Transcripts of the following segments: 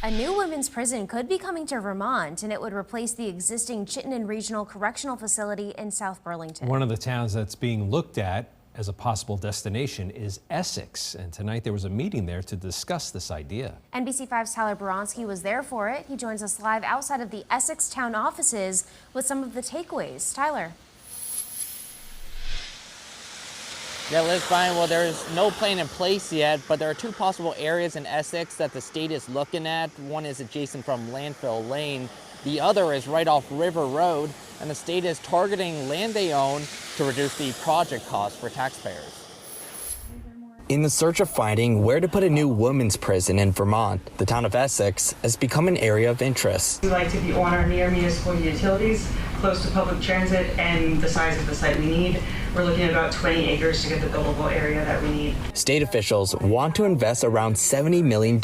A new women's prison could be coming to Vermont, and it would replace the existing Chittenden Regional Correctional Facility in South Burlington. One of the towns that's being looked at as a possible destination is Essex, and tonight there was a meeting there to discuss this idea. NBC5's Tyler Boronsky was there for it. He joins us live outside of the Essex town offices with some of the takeaways. Tyler. Yeah, Liz, Brian, well, there is no plan in place yet, but there are two possible areas in Essex that the state is looking at. One is adjacent from Landfill Lane. The other is right off River Road, and the state is targeting land they own to reduce the project costs for taxpayers. In the search of finding where to put a new women's prison in Vermont, the town of Essex has become an area of interest. We like to be on or near municipal utilities, close to public transit, and the size of the site we need. We're looking at about 20 acres to get the buildable area that we need. State officials want to invest around $70 million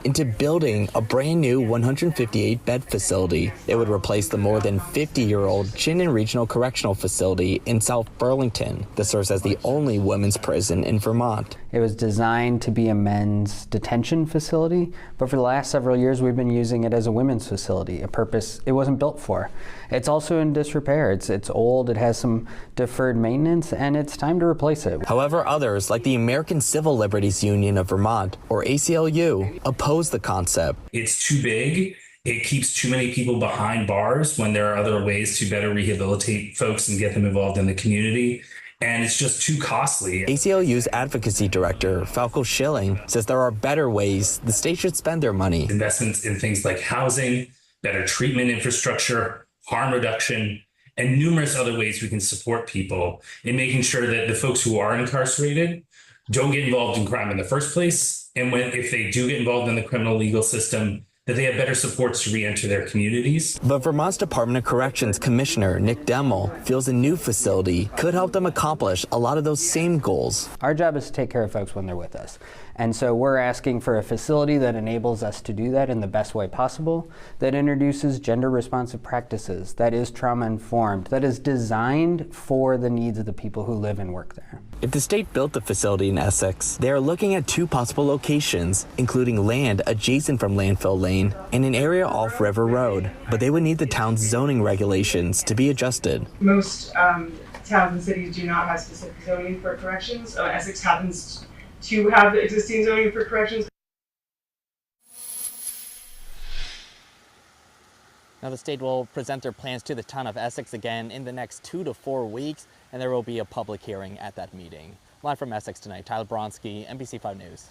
into building a brand new 158-bed facility. It would replace the more than 50-year-old Chittenden Regional Correctional Facility in South Burlington that serves as the only women's prison in Vermont. It was designed to be a men's detention facility, but for the last several years we've been using it as a women's facility, a purpose it wasn't built for. It's also in disrepair. It's old, it has some deferred maintenance, and it's time to replace it. However, others, like the American Civil Liberties Union of Vermont, or ACLU, oppose the concept. It's too big. It keeps too many people behind bars when there are other ways to better rehabilitate folks and get them involved in the community. And it's just too costly. ACLU's advocacy director, Falco Schilling, says there are better ways the state should spend their money. Investments in things like housing, better treatment infrastructure, harm reduction, and numerous other ways we can support people in making sure that the folks who are incarcerated don't get involved in crime in the first place. And if they do get involved in the criminal legal system, that they have better supports to re-enter their communities. But Vermont's Department of Corrections Commissioner Nick Demmel feels a new facility could help them accomplish a lot of those same goals. Our job is to take care of folks when they're with us. And so we're asking for a facility that enables us to do that in the best way possible, that introduces gender-responsive practices, that is trauma-informed, that is designed for the needs of the people who live and work there. If the state built the facility in Essex, they are looking at two possible locations, including land adjacent from Landfill Lane and an area off River Road. But they would need the town's zoning regulations to be adjusted. Most towns and cities do not have specific zoning for corrections. Essex happens to have existing zoning for corrections. Now, the state will present their plans to the town of Essex again in the next 2 to 4 weeks, and there will be a public hearing at that meeting. Live from Essex tonight, Tyler Boronsky, NBC5 News.